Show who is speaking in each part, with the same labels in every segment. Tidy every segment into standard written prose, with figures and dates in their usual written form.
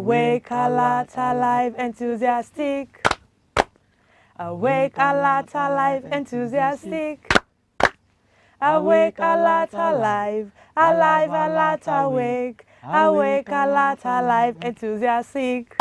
Speaker 1: Awake, alert, alive, enthusiastic. Awake, alert, alive, enthusiastic. Awake, alert, alive, alive, alert, awake. Awake, alert, alive, enthusiastic.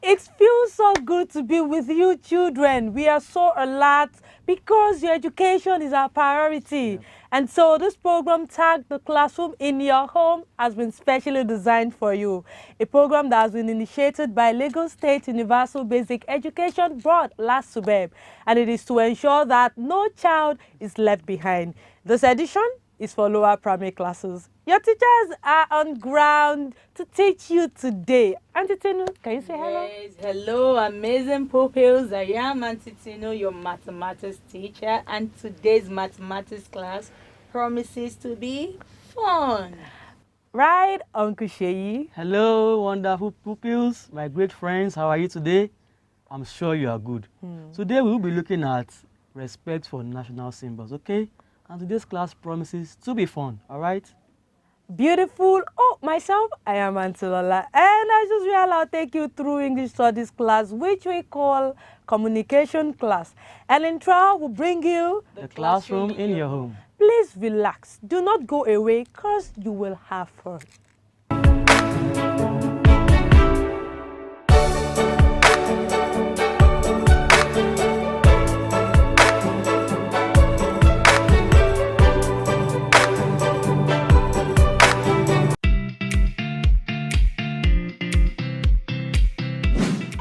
Speaker 1: It feels so good to be with you, children. We are so alert because your education is our priority. And so this program tagged The Classroom in Your Home has been specially designed for you. A program that has been initiated by Lagos State Universal Basic Education Board last Subeb. And it is to ensure that no child is left behind. This edition is for lower primary classes. Your teachers are on ground to teach you today. Auntie Tinu, can you say hello?
Speaker 2: Yes, hello, amazing pupils. I am Auntie Tinu, your mathematics teacher, and today's mathematics class promises to be fun.
Speaker 1: Right, Uncle Sheyi?
Speaker 3: Hello, wonderful pupils, my great friends. How are you today? I'm sure you are good. Today we will be looking at respect for national symbols, okay? And today's class promises to be fun, all right?
Speaker 1: Beautiful. Oh, myself, I am Auntie Lola. And as usual, I'll take you through English studies class, which we call communication class. And in trial, we'll bring you
Speaker 3: The classroom in your home.
Speaker 1: Please relax. Do not go away because you will have fun.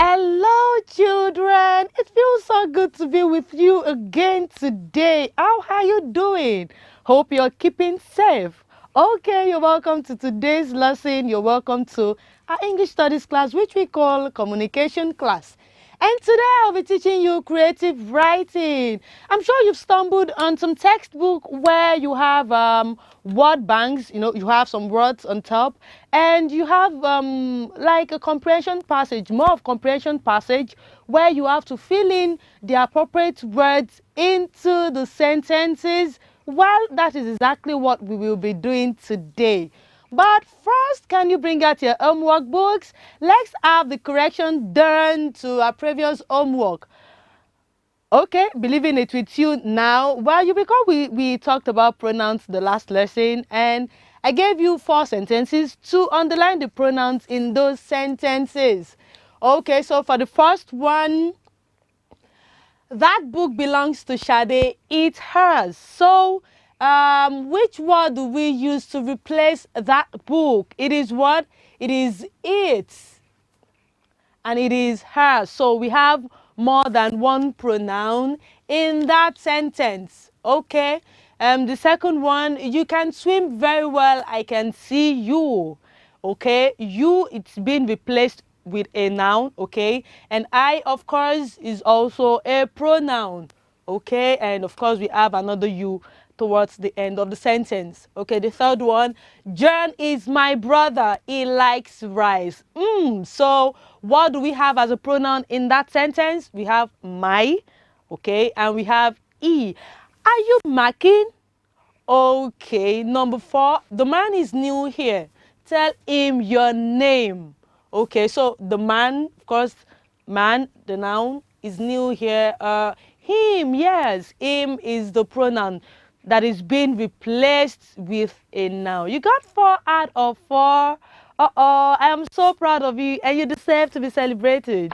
Speaker 1: Hello, children. It feels so good to be with you again today. How are you doing? Hope you're keeping safe. Okay, you're welcome to today's lesson. You're welcome to our English studies class, which we call communication class. And today I'll be teaching you creative writing. I'm sure you've stumbled on some textbook where you have word banks, you have some words on top, and you have like a comprehension passage, more of comprehension passage, where you have to fill in the appropriate words into the sentences. Well, that is exactly what we will be doing today. But first, can you bring out your homework books? Let's have the correction done to our previous homework. Okay, believing it with you now. Well, you recall we talked about pronouns the last lesson, and I gave you 4 sentences to underline the pronouns in those sentences. Okay, so for the first one, that book belongs to Shade. It's hers. So, which word do we use to replace that book? It is what? It is it. And it is her. So we have more than one pronoun in that sentence. Okay. The second one, you can swim very well. I can see you. Okay. You, it's been replaced with a noun. Okay. And I, of course, is also a pronoun. Okay. And of course, we have another you towards the end of the sentence. Okay, the third one, John is my brother. He likes rice. So what do we have as a pronoun in that sentence? We have my, okay, and we have he. Are you marking? Okay, number 4, the man is new here. Tell him your name. Okay, so the man, of course, man, the noun, is new here. Him, yes, him is the pronoun that is being replaced with a noun. You got 4 out of 4. I am so proud of you, and you deserve to be celebrated.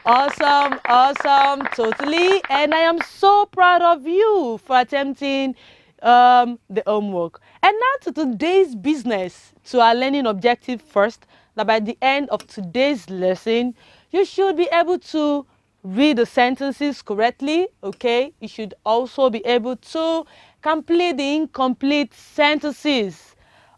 Speaker 1: Awesome, awesome, totally. And I am so proud of you for attempting the homework. And now to today's business, to our learning objective first, that by the end of today's lesson, you should be able to read the sentences correctly, okay? You should also be able to complete the incomplete sentences.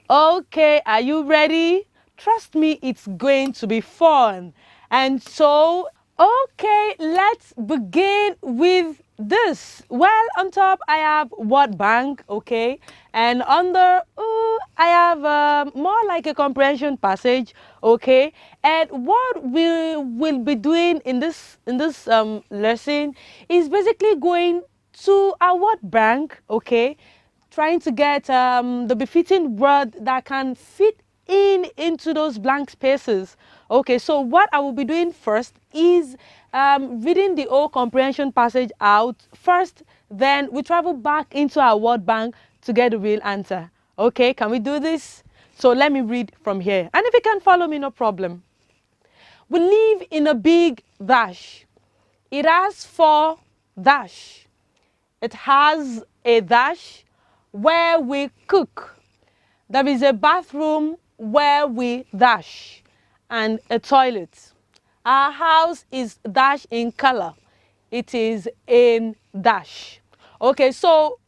Speaker 1: Okay, are you ready? Trust me, it's going to be fun. And so, okay, let's begin with this. Well, on top, I have word bank, okay? And under, I have more like a comprehension passage, okay? And what we will be doing in this lesson is basically going to our word bank, okay? Trying to get the befitting word that can fit into those blank spaces. Okay, so what I will be doing first is reading the whole comprehension passage out first, then we travel back into our word bank to get the real answer. Okay, can we do this? So let me read from here. And if you can follow me, no problem. We live in a big dash. It has 4 dash. It has a dash where we cook. There is a bathroom where we dash and a toilet. Our house is dash in color. It is in dash. Okay, so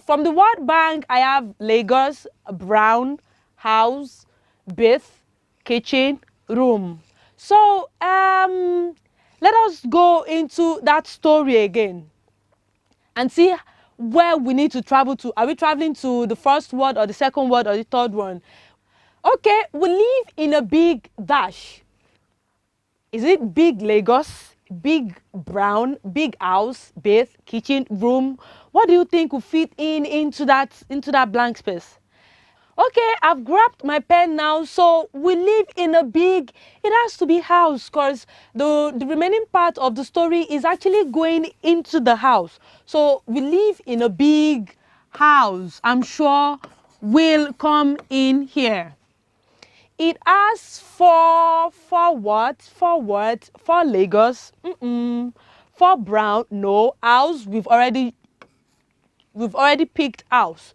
Speaker 1: from the word bank, I have Lagos, brown, house, bath, kitchen, room. So let us go into that story again and see where we need to travel to. Are we traveling to the first word or the second word or the third one? Okay, we live in a big dash. Is it big Lagos, big brown, big house, bath, kitchen, room? What do you think will fit into that blank space? Okay, I've grabbed my pen now. So we live in a big, it has to be house, because the remaining part of the story is actually going into the house. So we live in a big house. I'm sure will come in here. It has four words, for Lagos, for brown, no. House, we've already picked house.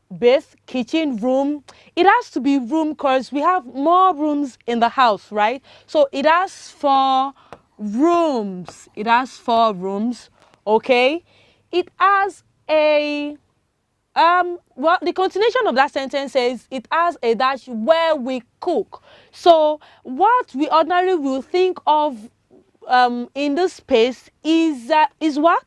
Speaker 1: Bath, kitchen, room. It has to be room because we have more rooms in the house, right? So it has 4 rooms. It has 4 rooms. Okay. It has a well, the continuation of that sentence says it has a dash where we cook. So what we ordinarily will think of in this space is what?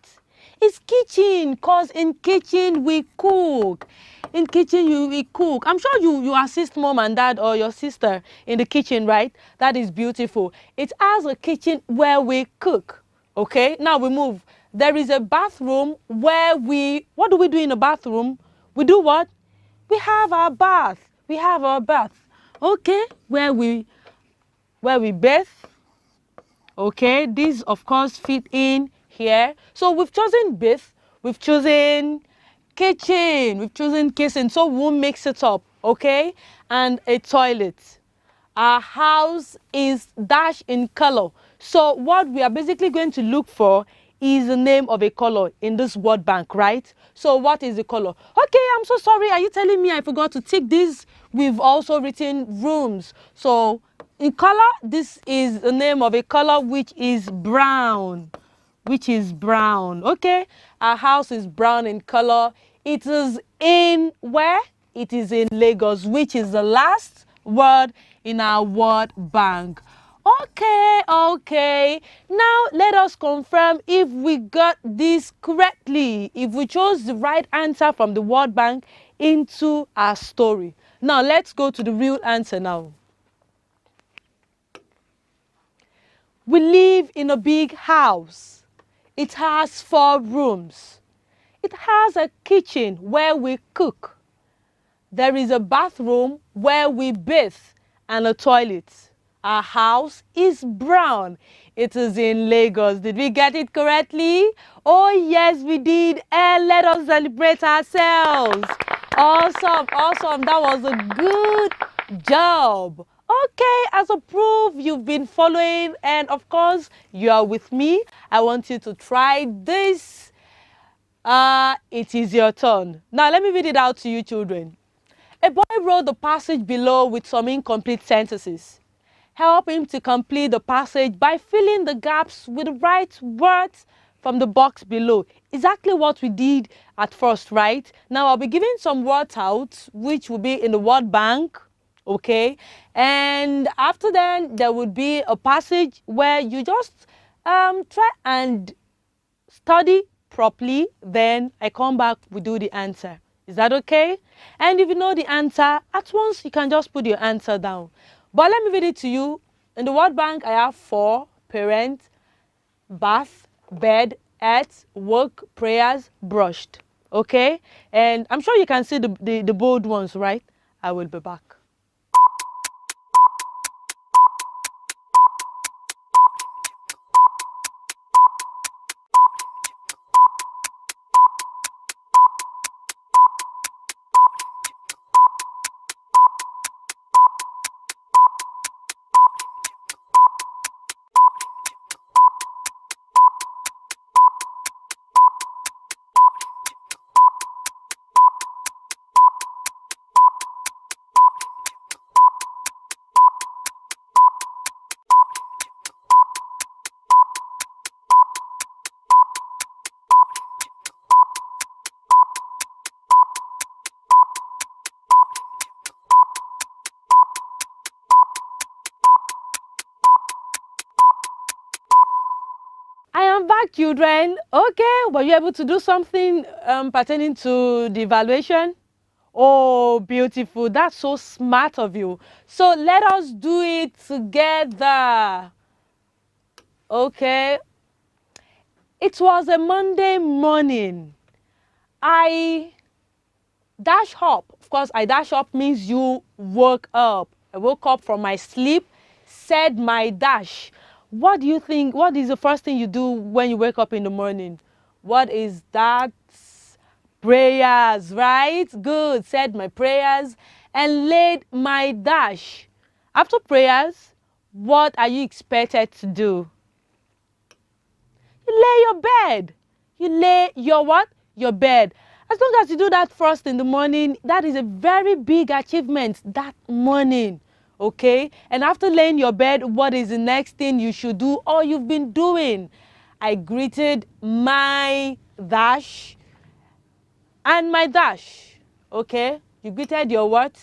Speaker 1: It's kitchen, cause in kitchen we cook. In kitchen we cook. I'm sure you assist mom and dad or your sister in the kitchen, right? That is beautiful. It has a kitchen where we cook. Okay, now we move. There is a bathroom where what do we do in a bathroom? We do what? We have our bath. We have our bath. Okay, where we bathe. Okay, these of course fit in here. So we've chosen bath, we've chosen kitchen, so we won't mix it up. Okay, and a toilet. Our house is dash in color. So what we are basically going to look for is the name of a color in this word bank, right? So what is the color? Okay, I'm so sorry. Are you telling me I forgot to tick this? We've also written rooms. So in color, this is the name of a color which is brown. Okay, our house is brown in color. It is in where? It is in Lagos, which is the last word in our word bank. Okay. Now let us confirm if we got this correctly, if we chose the right answer from the word bank into our story. Now let's go to the real answer now. We live in a big house. It has 4 rooms. It has a kitchen where we cook. There is a bathroom where we bathe and a toilet. Our house is brown. It is in Lagos. Did we get it correctly? Oh, yes, we did. And let us celebrate ourselves. Awesome. That was a good job. Okay, as a proof, you've been following and of course, you are with me. I want you to try this. It is your turn. Now, let me read it out to you, children. A boy wrote the passage below with some incomplete sentences. Help him to complete the passage by filling the gaps with the right words from the box below. Exactly what we did at first, right? Now I'll be giving some words out, which will be in the word bank, okay? And after then, there would be a passage where you just try and study properly. Then I come back, we do the answer. Is that okay? And if you know the answer, at once you can just put your answer down. But let me read it to you. In the word bank, I have 4, parent, bath, bed, earth, work, prayers, brushed. Okay? And I'm sure you can see the bold ones, right? I will be back. back, children. Okay, were you able to do something pertaining to the evaluation? Oh, beautiful. That's so smart of you. So let us do it together. Okay. It was a Monday morning. I dash up. Of course, I dash up means you woke up. I woke up from my sleep, said my dash. What do you think? What is the first thing you do when you wake up in the morning? What is that? Prayers, right? Good. Said my prayers and laid my dash. After prayers, what are you expected to do? You lay your bed. You lay your what? Your bed. As long as you do that first in the morning, that is a very big achievement that morning. Okay? And after laying your bed, what is the next thing you should do or you've been doing? I greeted my dash and my dash. Okay? You greeted your what?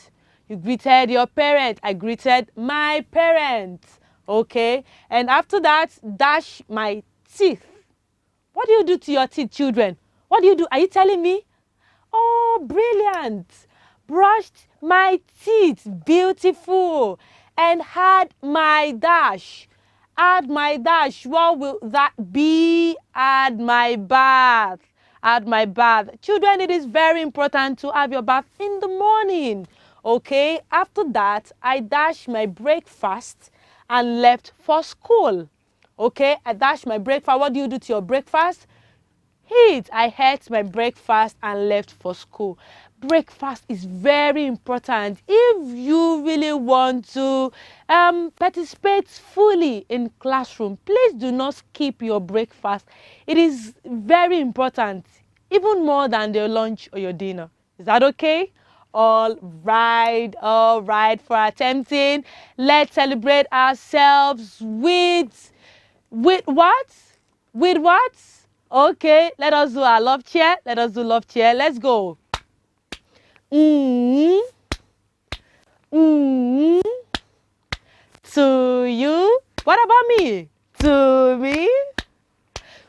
Speaker 1: You greeted your parent. I greeted my parents. Okay? And after that, dash my teeth. What do you do to your teeth, children? What do you do? Are you telling me? Oh, brilliant. Brushed my teeth. Beautiful. And had my dash. Add my dash. What will that be? Add my bath. Add my bath. Children, it is very important to have your bath in the morning. Okay? After that, I dashed my breakfast and left for school. Okay, I dash my breakfast. What do you do to your breakfast? Eat. I ate my breakfast and left for school. Breakfast is very important if you really want to participate fully in classroom. Please do not skip your breakfast. It is very important, even more than your lunch or your dinner. Is that okay? All right for attempting. Let's celebrate ourselves with what? With what? Okay, let us do our love cheer. Let us do love cheer. Let's go. Mm, mm, to you. What about me? To me.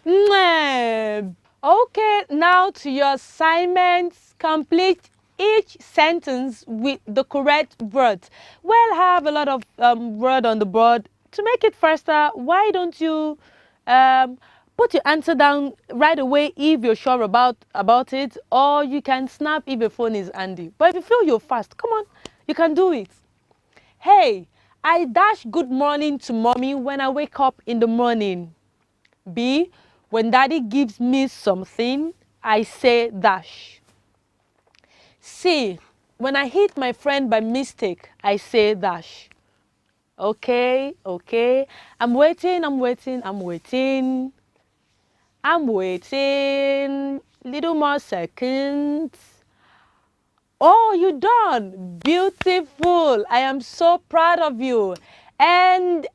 Speaker 1: Mwah. Okay, now to your assignments. Complete each sentence with the correct words. Well, I have a lot of word on the board. To make it faster, why don't you put your answer down right away if you're sure about it, or you can snap if your phone is handy. But if you feel you're fast, come on, you can do it. Hey, I dash good morning to mommy when I wake up in the morning. B, when daddy gives me something, I say dash. C, when I hit my friend by mistake, I say dash. Okay. I'm waiting. Little more seconds. Oh, you done. Beautiful. I am so proud of you. And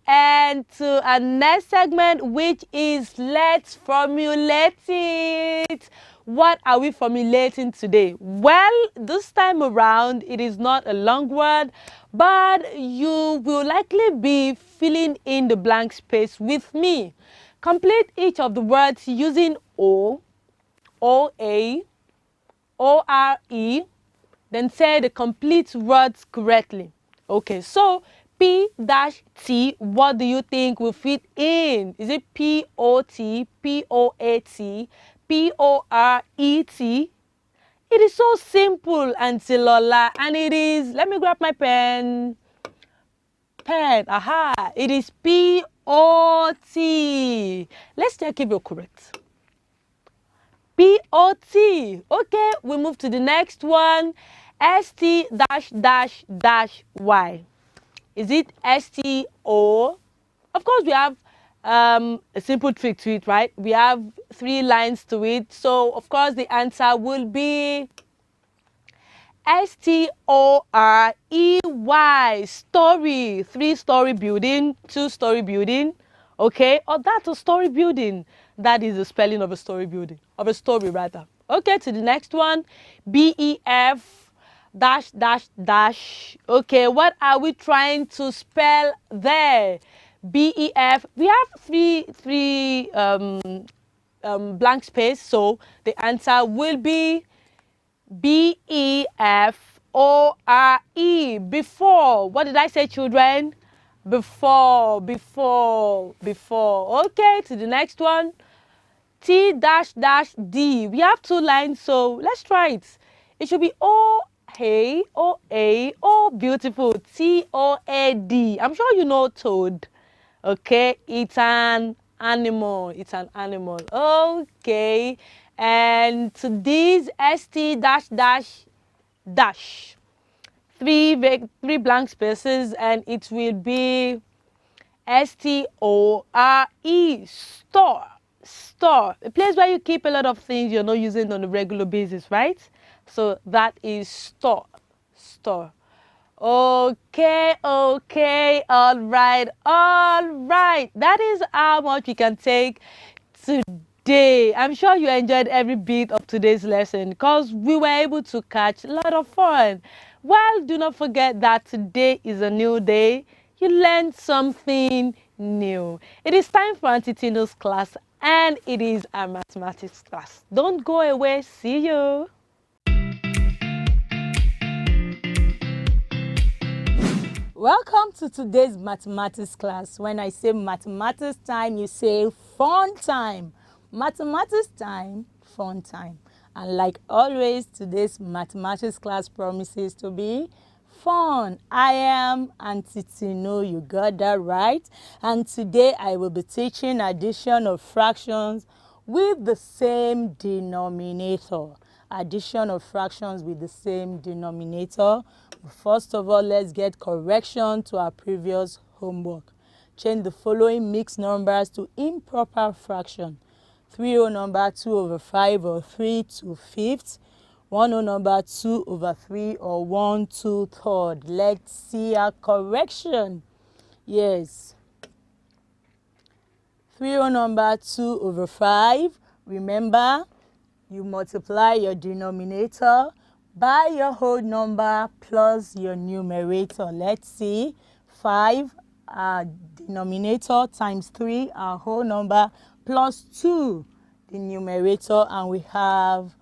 Speaker 1: to our next segment, which is let's formulate it. What are we formulating today? Well, this time around, it is not a long word, but you will likely be filling in the blank space with me. Complete each of the words using O, O-A, O-R-E, then say the complete words correctly. Okay, so P-T, what do you think will fit in? Is it P-O-T, P-O-A-T, P-O-R-E-T? It is so simple, Auntie Lola, and it is, let me grab my pen. Aha, it is P-O-T. Let's check if you're correct. P-O-T. Okay, we move to the next one. S-T-Y. Is it S-T-O? Of course, we have a simple trick to it, right? We have 3 lines to it. So, of course, the answer will be S-T-O-R-E-Y. Story. 3-story building, 2-story building. Okay, or that's a story building. That is the spelling of a story building, of a story rather. Okay, to the next one. B-E-F dash dash dash. Okay, what are we trying to spell there? B-E-F. We have three blank space. So the answer will be BEFORE. Before. What did I say, children? Before. Okay, to the next one. T dash dash D. We have 2 lines, so let's try it. It should be O-A, O-A, oh, beautiful. T-O-A-D. I'm sure you know toad. Okay, it's an animal. It's an animal. Okay, and to these S-T dash dash dash. Three blank spaces, and it will be S-T-O-R-E. Store. Store. A place where you keep a lot of things you're not using on a regular basis, right? So that is store. Store. Okay, all right. That is how much we can take today. I'm sure you enjoyed every bit of today's lesson because we were able to catch a lot of fun. Well, do not forget that today is a new day. You learned something new. It is time for Auntie Tino's class, and it is our mathematics class. Don't go away. See you.
Speaker 2: Welcome to today's mathematics class. When I say mathematics time, you say fun time. Mathematics time, fun time. And like always, today's mathematics class promises to be fun. I am Auntie Tino, you got that right. And today I will be teaching addition of fractions with the same denominator. Addition of fractions with the same denominator. First of all, let's get correction to our previous homework. Change the following mixed numbers to improper fraction. 3 whole number 2 over 5 or 3 2/5. 1 whole number 2 over 3 or 1 2/3. Let's see our correction. Yes. 3 whole number 2 over 5. Remember, you multiply your denominator by your whole number plus your numerator. Let's see. 5, our denominator, times 3, our whole number, plus 2, the numerator, and we have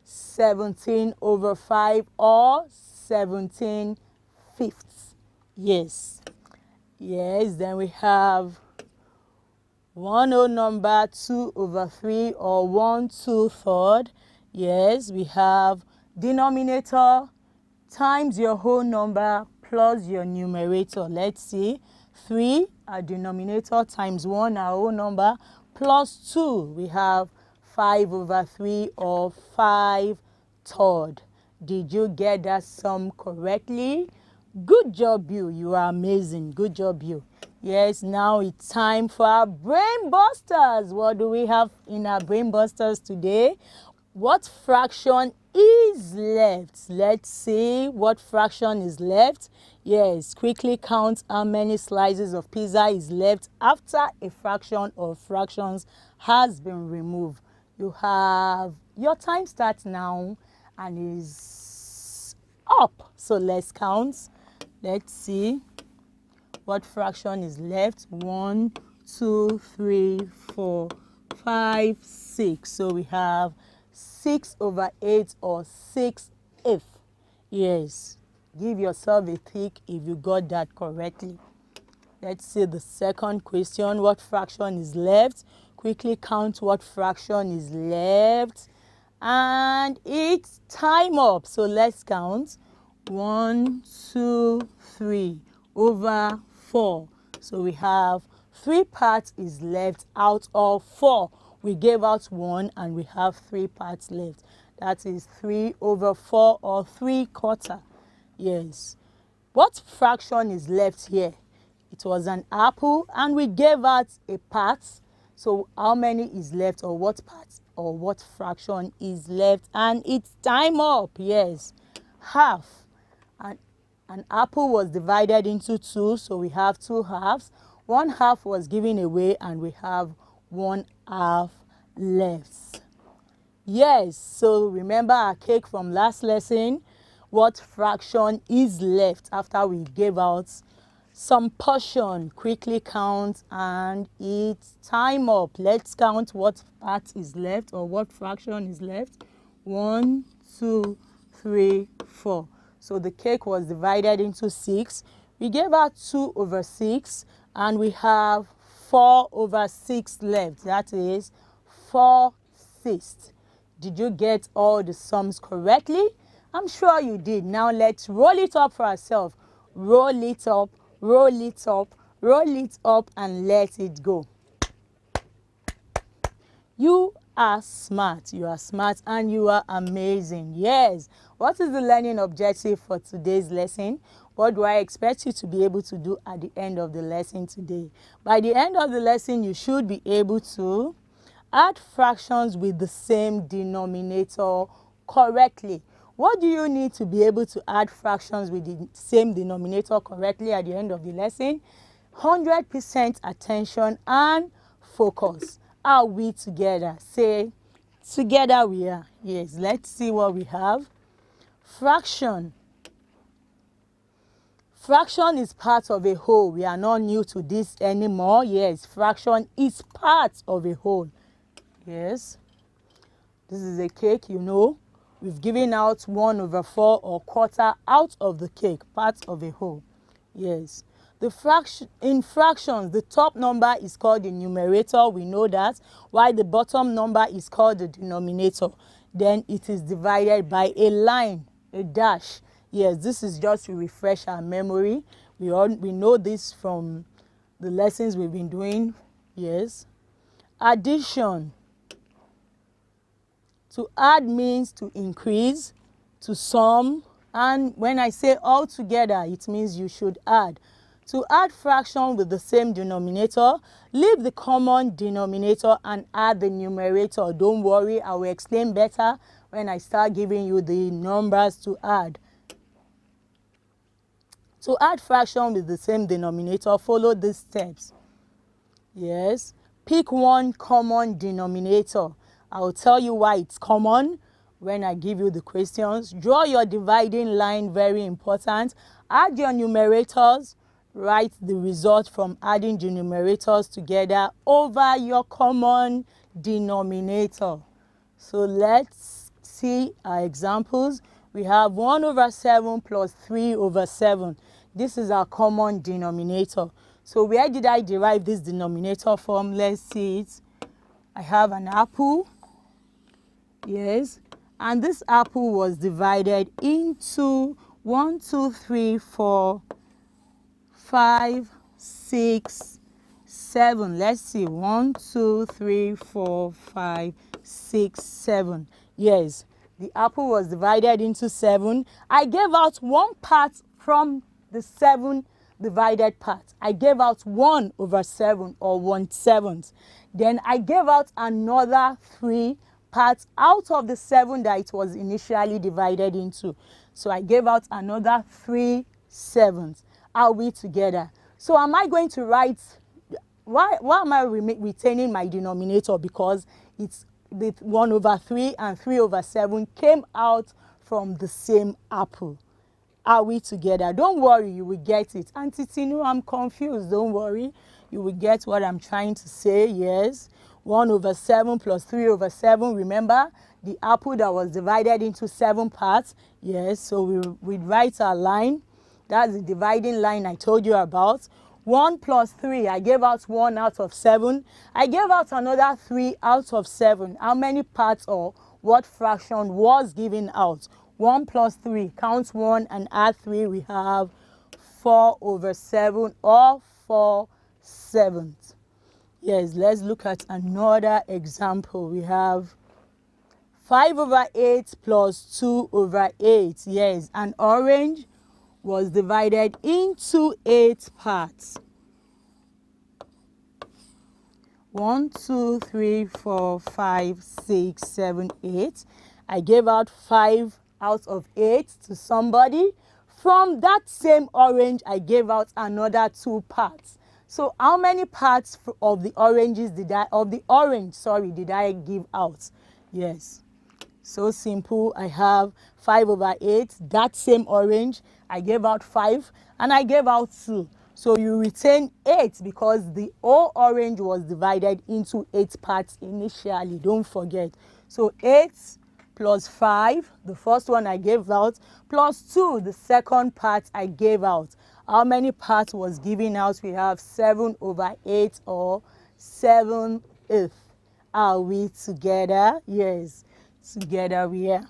Speaker 2: 17 over 5 or 17/5. Yes. Yes, then we have 1 whole number 2 over 3 or 1 2/3. Yes, we have denominator times your whole number plus your numerator. Let's see. 3, our denominator, times 1, our whole number, plus 2. We have 5 over 3 or 5/3. Did you get that sum correctly? Good job, you. You are amazing. Good job, you. Yes, now it's time for our brain busters. What do we have in our brain busters today? What fraction is left? Let's see what fraction is left. Yes, quickly count how many slices of pizza is left after a fraction of fractions has been removed. You have your time starts now and is up. So let's count. Let's see what fraction is left. 1, 2, 3, 4, 5, 6. So we have 6 over 8 or 6/8. Yes, give yourself a tick if you got that correctly. Let's see the second question. What fraction is left? Quickly count what fraction is left. And it's time up. So let's count. 1, 2, 3 over 4. So we have 3 parts is left out of 4. We gave out 1 and we have 3 parts left. That is 3 over 4 or 3/4. Yes. What fraction is left here? It was an apple and we gave out a part. So how many is left, or what part or what fraction is left? And it's time up. Yes. Half. An apple was divided into 2, so we have 2 halves. 1 half was given away and we have 1 half left. Yes, so remember our cake from last lesson. What fraction is left after we gave out some portion. Quickly count and it's time up. Let's count what part is left or what fraction is left. 1, 2, 3, 4. So the cake was divided into 6. We gave out 2 over 6 and we have 4 over 6 left. That is 4/6. Did you get all the sums correctly? I'm sure you did. Now let's roll it up for ourselves. Roll it up, roll it up, roll it up and let it go. You are smart. You are smart and you are amazing. Yes. What is the learning objective for today's lesson? What do I expect you to be able to do at the end of the lesson today? By the end of the lesson, you should be able to add fractions with the same denominator correctly. What do you need to be able to add fractions with the same denominator correctly at the end of the lesson? 100% attention and focus. Are we together? Say, together we are. Yes, let's see what we have. Fraction. Fraction is part of a whole. We are not new to this anymore. Yes, fraction is part of a whole. Yes. This is a cake, you know. We've given out 1 over 4 or quarter out of the cake, part of a whole. Yes. In fractions, the top number is called the numerator. We know that. While the bottom number is called the denominator. Then it is divided by a line, a dash. Yes, this is just to refresh our memory. We know this from the lessons we've been doing. Yes. Addition. To add means to increase, to sum, and when I say all together, it means you should add. To add fraction with the same denominator, leave the common denominator and add the numerator. Don't worry, I will explain better when I start giving you the numbers to add. To add fraction with the same denominator, follow these steps. Yes, pick one common denominator. I will tell you why it's common when I give you the questions. Draw your dividing line, very important. Add your numerators. Write the result from adding the numerators together over your common denominator. So let's see our examples. We have 1 over 7 plus 3 over 7. This is our common denominator. So where did I derive this denominator from? Let's see it. I have an apple. Yes. And this apple was divided into 1, 2, 3, 4, 5, 6, 7. Let's see. 1, 2, 3, 4, 5, 6, 7. Yes. The apple was divided into 7. I gave out one part from the 7 divided part. I gave out 1 over 7 or 1/7. Then I gave out another 3 parts out of the 7 that it was initially divided into. So I gave out another 3/7. Are we together? So am I going to write, why am I retaining my denominator? Because it's the 1 over 3 and 3 over 7 came out from the same apple. Are we together? Don't worry, you will get it. Auntie Tinu, I'm confused. Don't worry. You will get what I'm trying to say. Yes. 1 over 7 plus 3 over 7. Remember the apple that was divided into 7 parts? Yes. So we write our line. That's the dividing line I told you about. 1 plus 3. I gave out 1 out of 7. I gave out another 3 out of 7. How many parts or what fraction was given out? 1 plus 3, count 1 and add 3, we have 4 over 7 or 4/7. Yes, let's look at another example. We have 5 over 8 plus 2 over 8. Yes, an orange was divided into 8 parts. 1, 2, 3, 4, 5, 6, 7, 8. I gave out 5 out of 8 to somebody. From that same orange, I gave out another 2 parts. So how many parts of the oranges did I give out? Yes. So simple. I have 5 over 8. That same orange, I gave out 5 and I gave out 2. So you retain 8 because the whole orange was divided into 8 parts initially. Don't forget. So 8 plus 5, the first one I gave out, plus 2, the second part I gave out. How many parts was given out? We have 7/8 or 7/8. Are we together? Yes, together we are.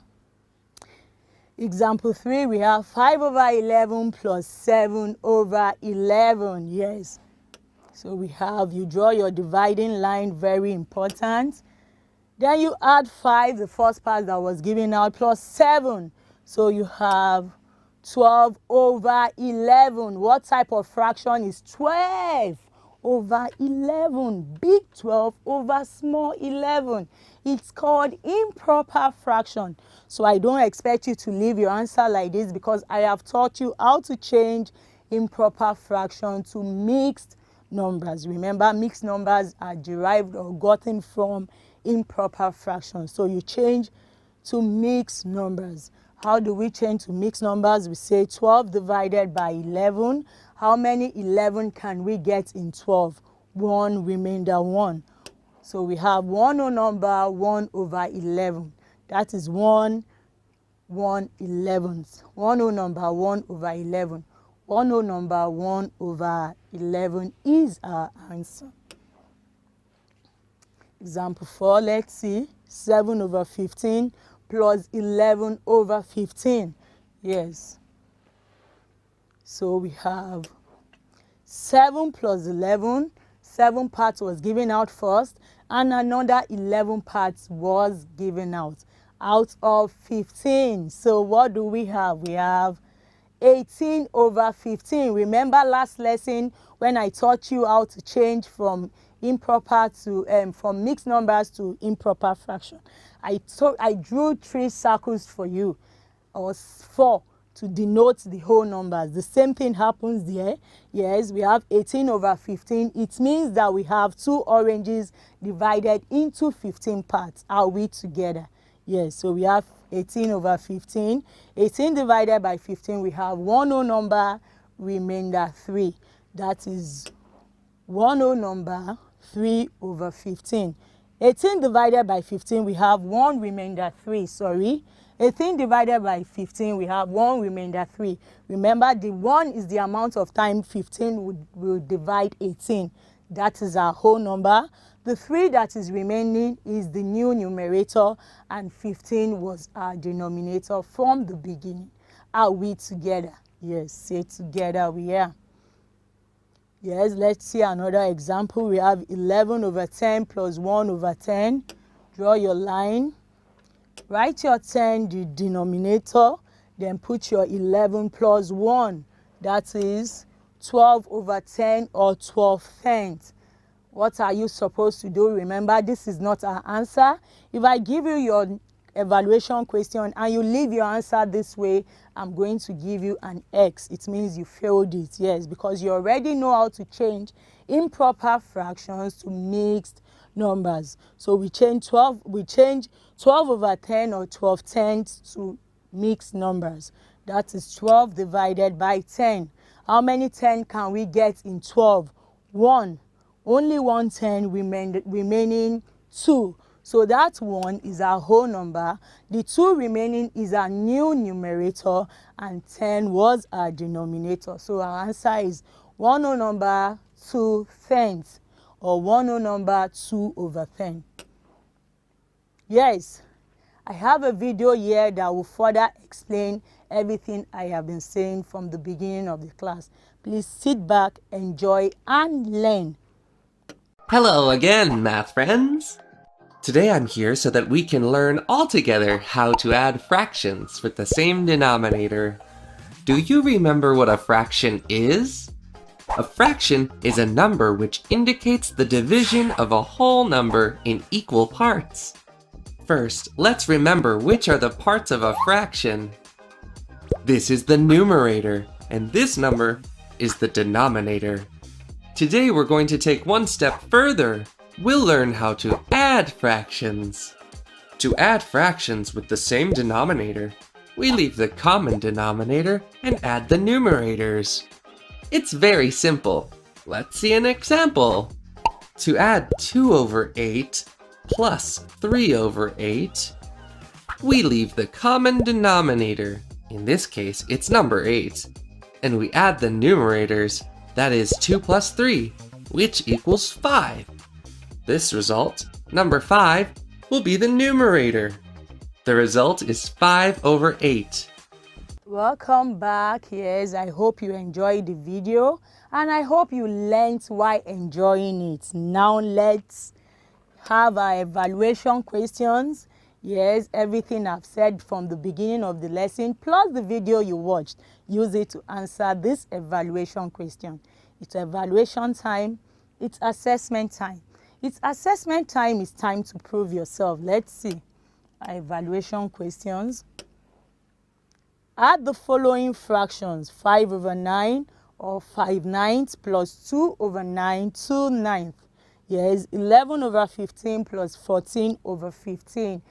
Speaker 2: Example 3, we have 5/11 plus 7/11. Yes. So we have, you draw your dividing line, very important. Then you add 5, the first part that was given out, plus 7. So you have 12/11. What type of fraction is 12/11? Big 12 over small 11. It's called improper fraction. So I don't expect you to leave your answer like this because I have taught you how to change improper fraction to mixed numbers. Remember, mixed numbers are derived or gotten from improper fractions. So you change to mixed numbers. How do we change to mixed numbers? We say 12 divided by 11. How many 11 can we get in 12? 1, remainder 1. So we have one whole number 1/11. That is 1/11. One whole number 1/11. One whole number 1/11 is our answer. Example 4, let's see. 7/15 plus 11/15. Yes. So we have 7 plus 11. 7 parts was given out first, and another 11 parts was given out of 15. So what do we have? We have 18/15. Remember last lesson when I taught you how to change from improper to from mixed numbers to improper fraction. I drew 3 circles for you, or 4, to denote the whole numbers. The same thing happens there. Yes, we have 18/15. It means that we have 2 oranges divided into 15 parts. Are we together? Yes, so we have 18/15. 18 divided by 15, we have one whole number, remainder 3. That is one whole number, 3/15. 18 divided by 15, we have 1 remainder 3. 18 divided by 15, we have 1 remainder 3. Remember, the 1 is the amount of time 15 will divide 18. That is our whole number. The 3 that is remaining is the new numerator, and 15 was our denominator from the beginning. Are we together? Yes, say together we are. Yes, let's see another example. We have 11/10 plus 1/10. Draw your line. Write your 10, the denominator, then put your 11 plus 1. That is 12/10 or 12/10. What are you supposed to do? Remember, this is not our answer. If I give you your evaluation question and you leave your answer this way, I'm going to give you an X. It means you failed it. Yes, because you already know how to change improper fractions to mixed numbers. So we change 12/10 or 12/10 to mixed numbers. That is 12 divided by 10. How many 10 can we get in 12? 1. Only 1 10 remaining 2. So that 1 is our whole number. The 2 remaining is our new numerator, and 10 was our denominator. So our answer is one whole number 2/10, or one whole number 2/10. Yes, I have a video here that will further explain everything I have been saying from the beginning of the class. Please sit back, enjoy, and learn.
Speaker 4: Hello again, math friends! Today I'm here so that we can learn all together how to add fractions with the same denominator. Do you remember what a fraction is? A fraction is a number which indicates the division of a whole number in equal parts. First, let's remember which are the parts of a fraction. This is the numerator, and this number is the denominator. Today we're going to take one step further. We'll learn how to add fractions. To add fractions with the same denominator, we leave the common denominator and add the numerators. It's very simple. Let's see an example. To add 2 over 8 plus 3 over 8, we leave the common denominator, in this case it's number 8, and we add the numerators, that is 2 plus 3, which equals 5. This result, number 5, will be the numerator. The result is 5 over 8.
Speaker 2: Welcome back. Yes, I hope you enjoyed the video and I hope you learned while enjoying it. Now let's have our evaluation questions. Yes, everything I've said from the beginning of the lesson plus the video you watched, use it to answer this evaluation question. It's evaluation time, it's assessment time. It's assessment time, it's time to prove yourself. Let's see our evaluation questions. Add the following fractions: 5 over 9 or 5/9 plus 2 over 9, 2/9. Yes, 11 over 15 plus 14 over 15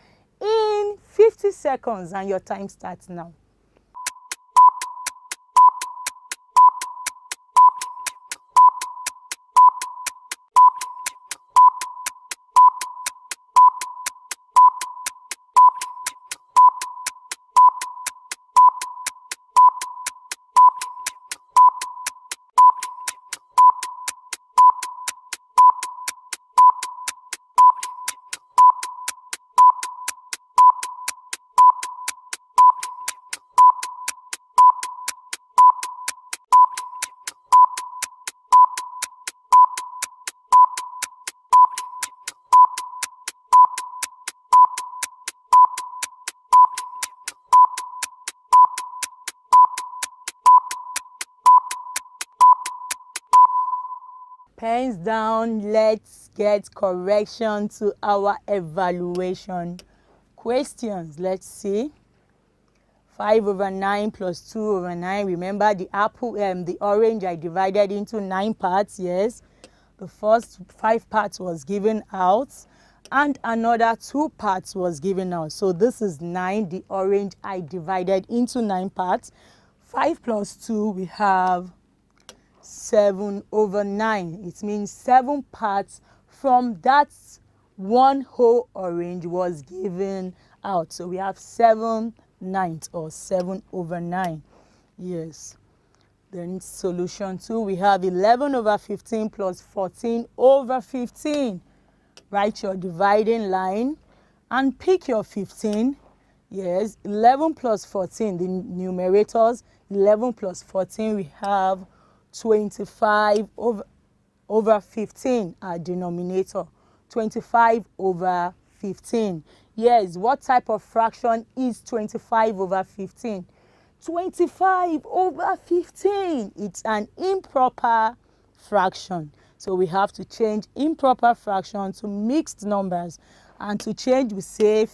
Speaker 2: in 50 seconds, and your time starts now. Pens down, let's get correction to our evaluation questions. Let's see. 5 over 9 plus 2 over 9. Remember the orange I divided into 9 parts, yes. The first 5 parts was given out and another 2 parts was given out. So this is 9, the orange I divided into 9 parts. 5 plus 2, we have 7 over 9. It means 7 parts from that one whole orange was given out. So we have 7/9 or 7 over 9. Yes. Then solution 2, we have 11 over 15 plus 14 over 15. Write your dividing line and pick your 15. Yes, 11 plus 14, the numerators, 11 plus 14, we have 25 over 15, our denominator. 25 over 15. Yes, what type of fraction is 25 over 15? 25 over 15. It's an improper fraction. So we have to change improper fraction to mixed numbers. And to change, we say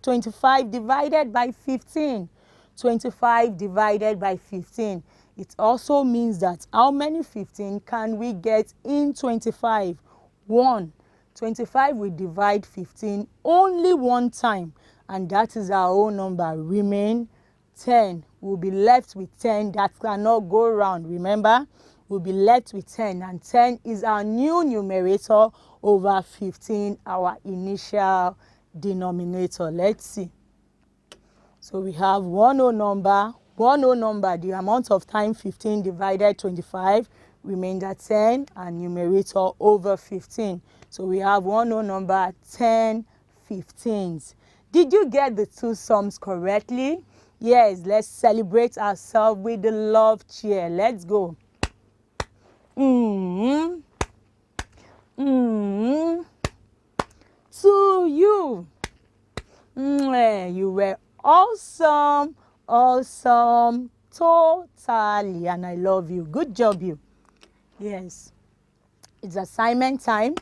Speaker 2: 25 divided by 15. 25 divided by 15. It also means that how many 15 can we get in 25? 1. 25 will divide 15 only one time, and that is our whole number. Remain 10. We'll be left with 10. That cannot go round. Remember, we'll be left with 10, and 10 is our new numerator over 15, our initial denominator. Let's see. So we have 1 whole number, the amount of time 15 divided 25, remainder 10, and numerator over 15. So we have 1 whole number, 10 15s. Did you get the 2 sums correctly? Yes, let's celebrate ourselves with the love cheer. Let's go. To you. You were awesome, awesome, totally, and I love you. Good job, you. Yes. It's assignment time.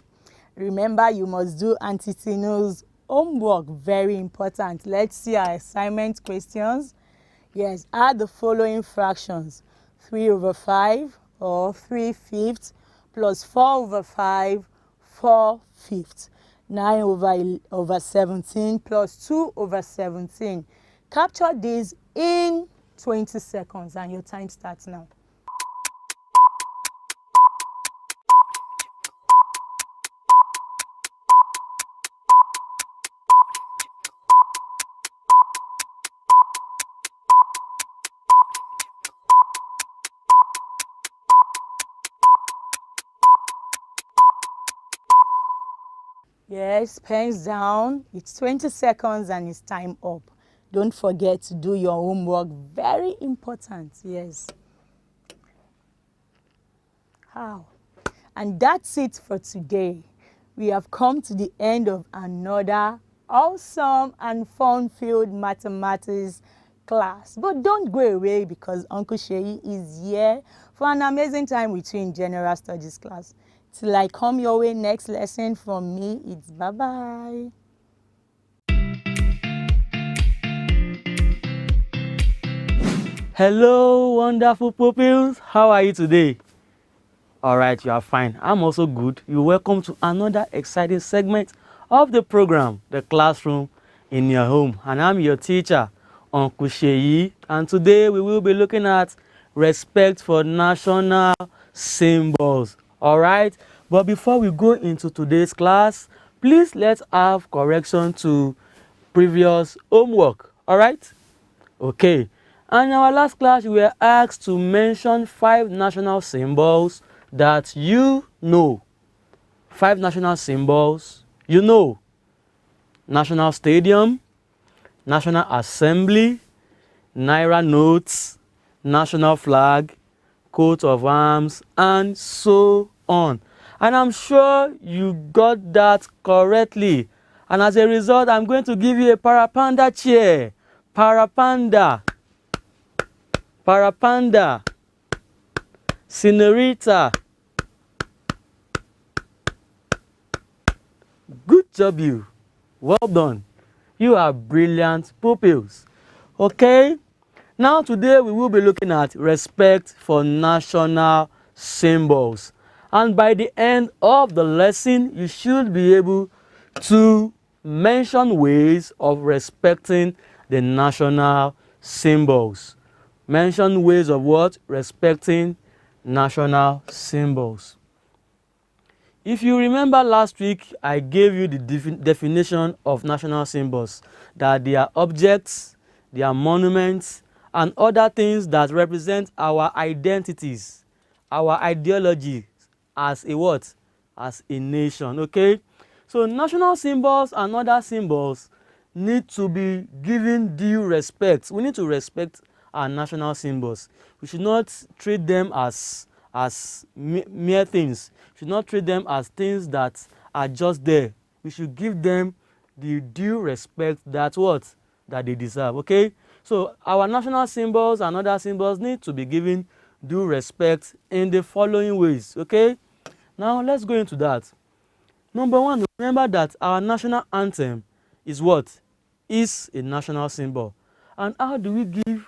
Speaker 2: Remember, you must do Auntie Tinu's homework. Very important. Let's see our assignment questions. Yes, add the following fractions. 3 over 5 or 3/5 plus 4 over 5, 4/5. 9 over 17 plus 2 over 17. Capture this in 20 seconds and your time starts now. Yes, pens down. It's 20 seconds and it's time up. Don't forget to do your homework. Very important. Yes. How? And that's it for today. We have come to the end of another awesome and fun-filled mathematics class. But don't go away because Uncle Sheyi is here for an amazing time with you in General Studies class. Till I come your way next lesson from me, it's bye-bye.
Speaker 3: Hello, wonderful pupils. How are you today? All right, you are fine. I'm also good. You're welcome to another exciting segment of the program, The Classroom in Your Home. And I'm your teacher, Uncle Sheyi. And today we will be looking at respect for national symbols. All right, but before we go into today's class, please let's have correction to previous homework. All right? Okay. And in our last class, we were asked to mention 5 national symbols that you know. 5 national symbols you know. National Stadium, National Assembly, Naira notes, national flag, coat of arms, and so on. And I'm sure you got that correctly. And as a result, I'm going to give you a Parapanda chair. Parapanda. Parapanda. Senorita. Good job, you. Well done. You are brilliant pupils. Okay? Now today we will be looking at respect for national symbols. And by the end of the lesson, you should be able to mention ways of respecting the national symbols. Mention ways of what? Respecting national symbols. If you remember last week, I gave you the definition of national symbols, that they are objects, they are monuments, and other things that represent our identities, our ideology as a what? As a nation, okay? So national symbols and other symbols need to be given due respect. We need to respect our national symbols. We should not treat them as mere things. We should not treat them as things that are just there. We should give them the due respect that what? That they deserve, okay? So our national symbols and other symbols need to be given due respect in the following ways, okay? Now let's go into that. Number one, remember that our national anthem is what? Is a national symbol. And how do we give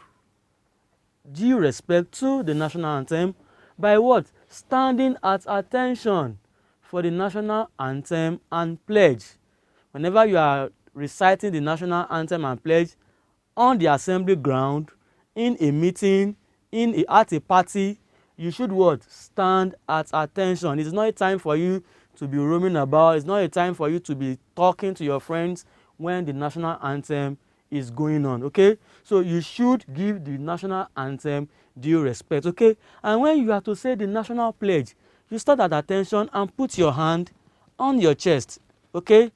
Speaker 3: due respect to the national anthem? By what? Standing at attention for the national anthem and pledge. Whenever you are reciting the national anthem and pledge on the assembly ground, in a meeting, at a party, you should what? Stand at attention. It's not a time for you to be roaming about. It's not a time for you to be talking to your friends when the national anthem is going on, okay? So you should give the national anthem due respect, okay? And when you have to say the national pledge, you stand at attention and put your hand on your chest, okay?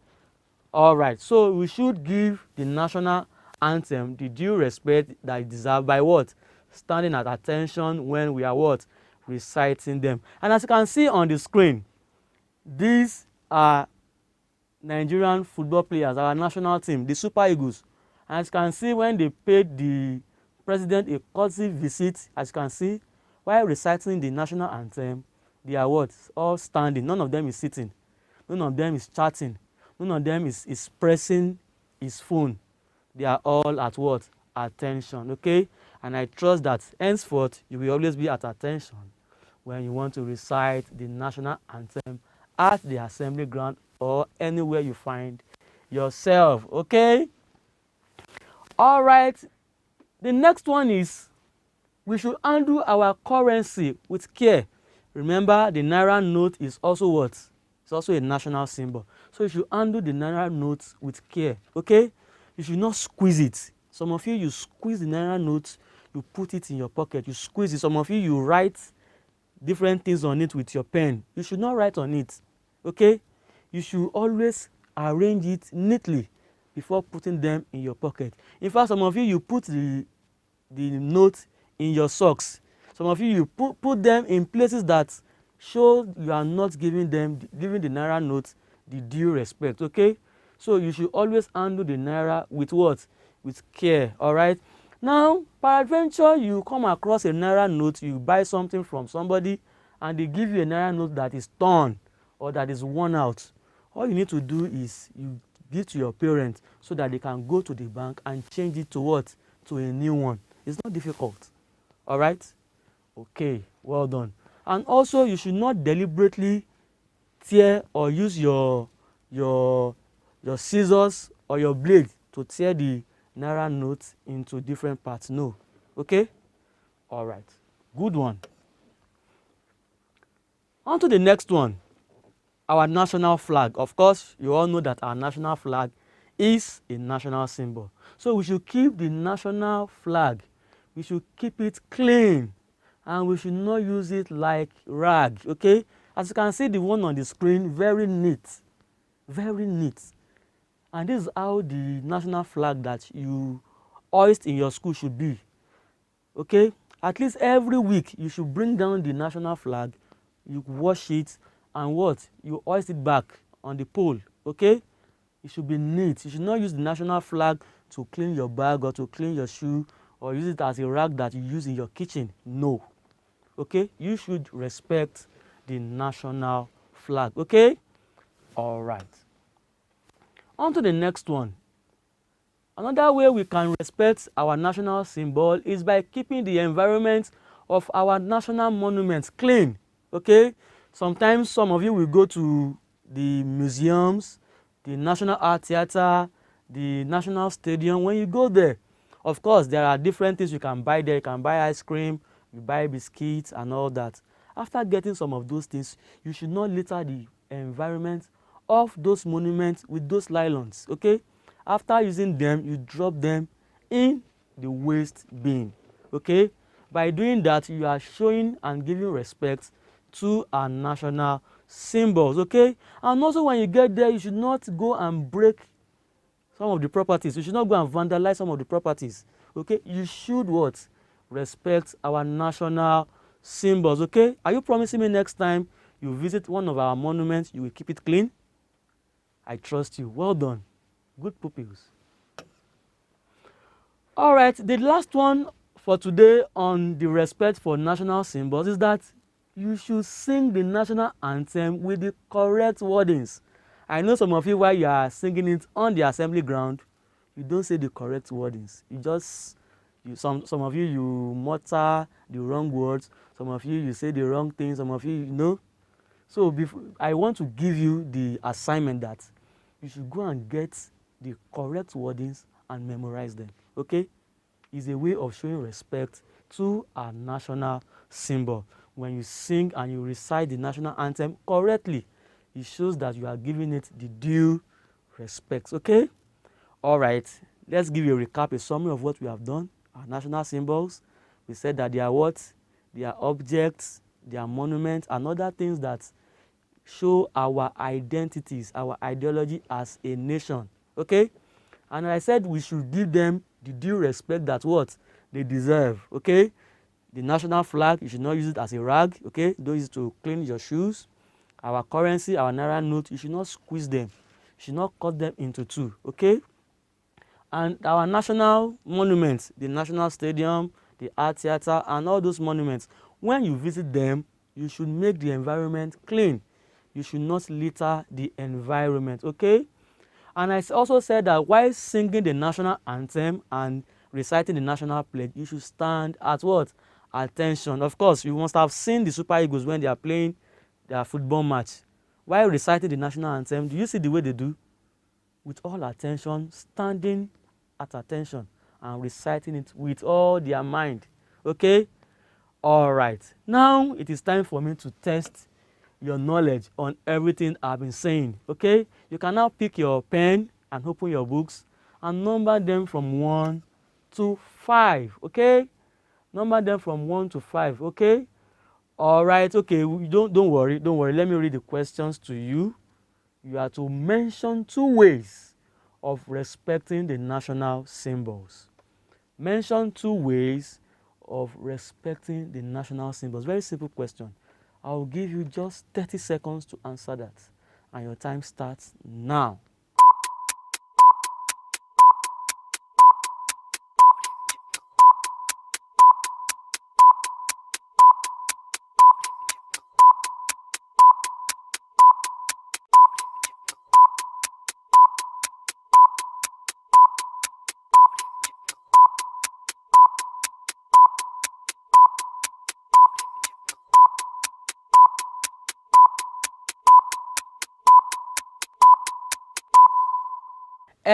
Speaker 3: All right, so we should give the national anthem the due respect that it deserves by what? Standing at attention when we are what? Reciting them. And as you can see on the screen, these are Nigerian football players, our national team, the Super Eagles. And as you can see, when they paid the president a courtesy visit, as you can see, while reciting the national anthem, they are what? All standing. None of them is sitting. None of them is chatting. None of them is pressing his phone. They are all at what? Attention, okay? And I trust that henceforth you will always be at attention when you want to recite the national anthem at the assembly ground or anywhere you find yourself, okay? All right, the next one is we should handle our currency with care. Remember, the Naira note is also what? It's also a national symbol. So you should handle the Naira note with care, okay? You should not squeeze it. Some of you squeeze the Naira note, you put it in your pocket, you squeeze it. Some of you write different things on it with your pen. You should not write on it, okay? You should always arrange it neatly before putting them in your pocket. In fact, some of you, you put the note in your socks. Some of you, you put them in places that show you are not giving the naira note the due respect. Okay, so you should always handle the naira with what? With care. All right. Now, peradventure, you come across a naira note, you buy something from somebody, and they give you a naira note that is torn or that is worn out. All you need to do is you give to your parents so that they can go to the bank and change it to what? To a new one. It's not difficult. All right. Okay, well done. And also, you should not deliberately tear or use your scissors or your blade to tear the naira note into different parts. No. Okay. All right. Good one. On to the next one. Our national flag. Of course, you all know that our national flag is a national symbol. So we should keep the national flag. We should keep it clean, and we should not use it like rag. Okay, as you can see, the one on the screen, very neat, very neat. And this is how the national flag that you hoist in your school should be. Okay, at least every week you should bring down the national flag, you wash it, and what? You hoist it back on the pole. Okay, it should be neat. You should not use the national flag to clean your bag or to clean your shoe, or use it as a rag that you use in your kitchen. No. Okay, you should respect the national flag. Okay, all right. On to the next one. Another way we can respect our national symbol is by keeping the environment of our national monuments clean. Okay, sometimes some of you will go to the museums, the National Art Theatre, the National Stadium. When you go there, of course, there are different things you can buy there. You can buy ice cream, you buy biscuits and all that. After getting some of those things, you should not litter the environment of those monuments with those nylons. Okay, after using them, you drop them in the waste bin. Okay, by doing that, you are showing and giving respect to our national symbols. Okay, and also when you get there, you should not go and break some of the properties. You should not go and vandalize some of the properties. Okay, you should what? Respect our national symbols. Okay, are you promising me next time you visit one of our monuments, you will keep it clean? I trust you. Well done. Good pupils. All right, the last one for today on the respect for national symbols is that you should sing the national anthem with the correct wordings. I know some of you, while you are singing it on the assembly ground, you don't say the correct wordings. Some of you, you mutter the wrong words. Some of you say the wrong things. Some of you, know. So I want to give you the assignment that you should go and get the correct wordings and memorize them. Okay? It's a way of showing respect to our national symbol. When you sing and you recite the national anthem correctly, it shows that you are giving it the due respect. Okay? All right. Let's give you a recap, a summary of what we have done. Our national symbols. We said that they are what? They are objects, they are monuments, and other things that show our identities, our ideology as a nation. Okay? And I said we should give them the due respect that what? They deserve. Okay? The national flag, you should not use it as a rag. Okay? Don't use it to clean your shoes. Our currency, our naira note, you should not squeeze them. You should not cut them into two. Okay? And our national monuments, the National Stadium, the Art Theatre, and all those monuments, when you visit them, you should make the environment clean. You should not litter the environment. Okay? And I also said that while singing the national anthem and reciting the national pledge, you should stand at what? Attention. Of course, you must have seen the Super Eagles when they are playing their football match. While reciting the national anthem, do you see the way they do? With all attention, standing at attention and reciting it with all their mind. Okay? All right. Now it is time for me to test your knowledge on everything I've been saying. Okay? You can now pick your pen and open your books and number them from 1 to 5. Okay? Number them from 1 to 5. Okay? All right. Okay. Don't worry. Don't worry. Let me read the questions to you. you are to mention 2 ways of respecting the national symbols. Mention 2 ways of respecting the national symbols. Very simple question. I will give you just 30 seconds to answer that. And your time starts now.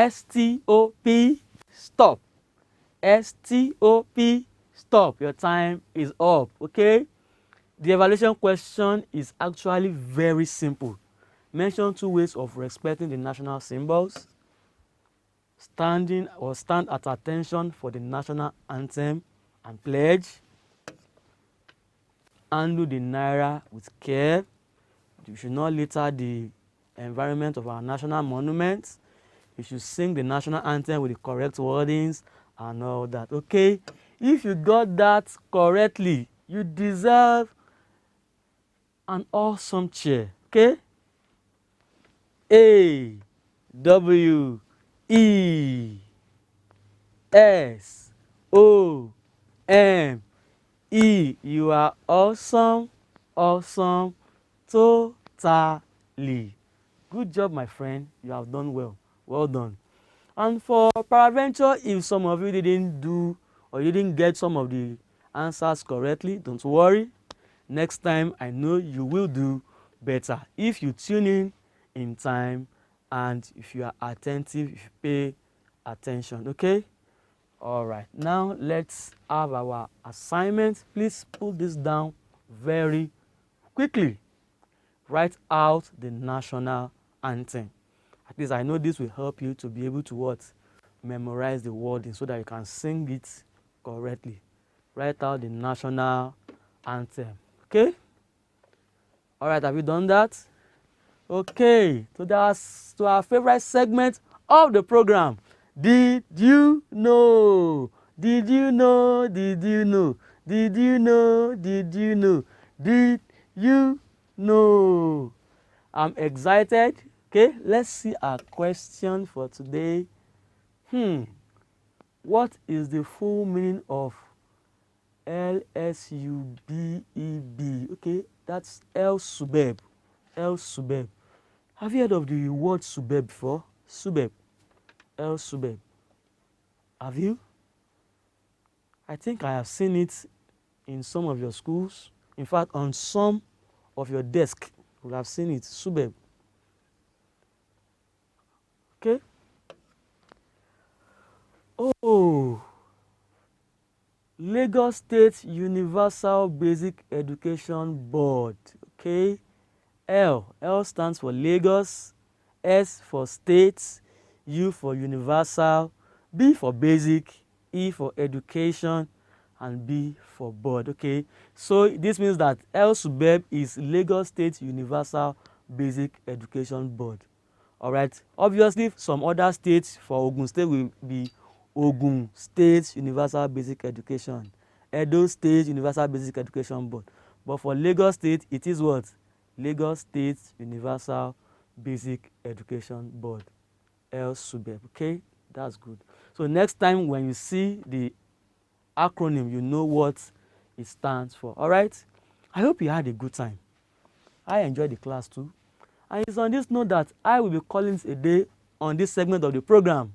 Speaker 3: STOP, stop. STOP, stop. Your time is up, okay? The evaluation question is actually very simple. Mention 2 ways of respecting the national symbols. Stand at attention for the national anthem and pledge. Handle the naira with care. You should not litter the environment of our national monuments. You should sing the national anthem with the correct wordings and all that, okay? If you got that correctly, you deserve an awesome chair, okay? A, W, E, S, O, M, E. You are awesome, awesome, totally. Good job, my friend. You have done well. Well done. And for peradventure, if some of you didn't do or you didn't get some of the answers correctly, don't worry. Next time, I know you will do better if you tune in time and if you are attentive, if you pay attention, okay? All right, now let's have our assignment. Please put this down very quickly. Write out the national anthem. At least I know this will help you to be able to what? Memorize the wording so that you can sing it correctly. Write out the national anthem. Okay? All right, have you done that? Okay, to our favorite segment of the program. Did you know? Did you know? Did you know? Did you know? Did you know? Did you know? I'm excited. Okay, let's see our question for today. What is the full meaning of LSUBEB? Okay, that's El Subeb. El Subeb. Have you heard of the word Subeb before? Subeb. El Subeb. Have you? I think I have seen it in some of your schools. In fact, on some of your desks, you will have seen it. Subeb. Okay. Oh, Lagos State Universal Basic Education Board. Okay. L stands for Lagos, S for State, U for Universal, B for Basic, E for Education, and B for Board. Okay. So this means that LSUBEB is Lagos State Universal Basic Education Board. All right. Obviously, some other states for Ogun State will be Ogun State Universal Basic Education, Edo State Universal Basic Education Board. But for Lagos State, it is what? Lagos State Universal Basic Education Board, LSUBEB. Okay, that's good. So next time when you see the acronym, you know what it stands for. All right. I hope you had a good time. I enjoyed the class too. And it's on this note that I will be calling it a day on this segment of the program,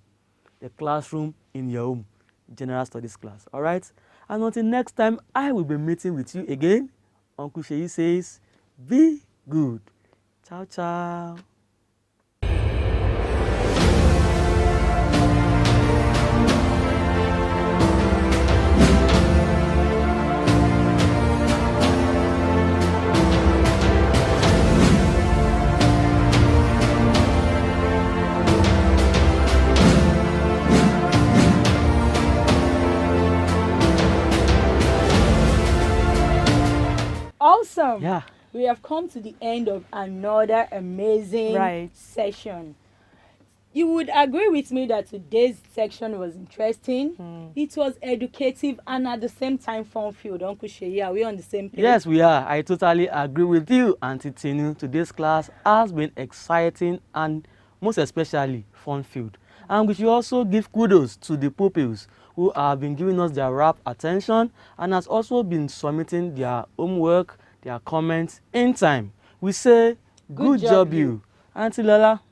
Speaker 3: the classroom in your home, general studies class. All right. And until next time, I will be meeting with you again. Uncle Sheyi says, be good. Ciao, ciao.
Speaker 2: Awesome.
Speaker 3: Yeah.
Speaker 2: we have come to the end of another amazing
Speaker 1: Right.
Speaker 2: session. You would agree with me that today's section was interesting. It was educative and at the same time fun-filled. Uncle Sheyi, are we on the same page?
Speaker 3: Yes, we are. I totally agree with you, Auntie Tinu. Today's class has been exciting and most especially fun-filled. And we should also give kudos to the pupils who have been giving us their rapt attention and has also been submitting their homework, their comments in time. We say, good job you. Auntie Lola.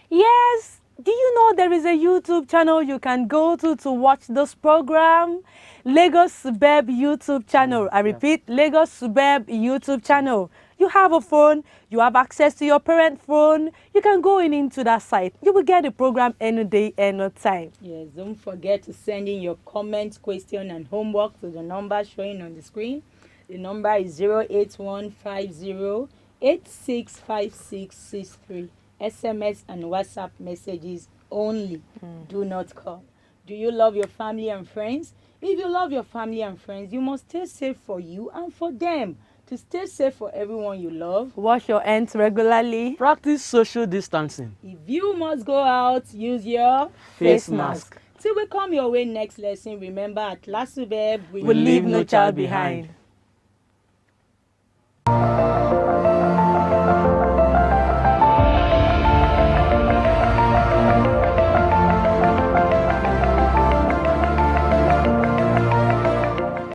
Speaker 1: Yes. Do you know there is a YouTube channel you can go to watch this program? Lagos Suburb YouTube channel. I repeat, Lagos Suburb YouTube channel. You have a phone, you have access to your parent phone, you can go into that site. You will get the program any day, any time.
Speaker 2: Yes, don't forget to send in your comments, question, and homework to the number showing on the screen. The number is 08150865663. SMS and WhatsApp messages only. Do not call. Do you love your family and friends? If you love your family and friends, you must stay safe for you and for them. To stay safe for everyone you love,
Speaker 1: Wash your hands regularly.
Speaker 3: Practice social distancing.
Speaker 2: if you must go out, use your
Speaker 3: Face mask.
Speaker 2: Till we come your way next lesson, remember at La Suburb,
Speaker 1: We leave no child behind.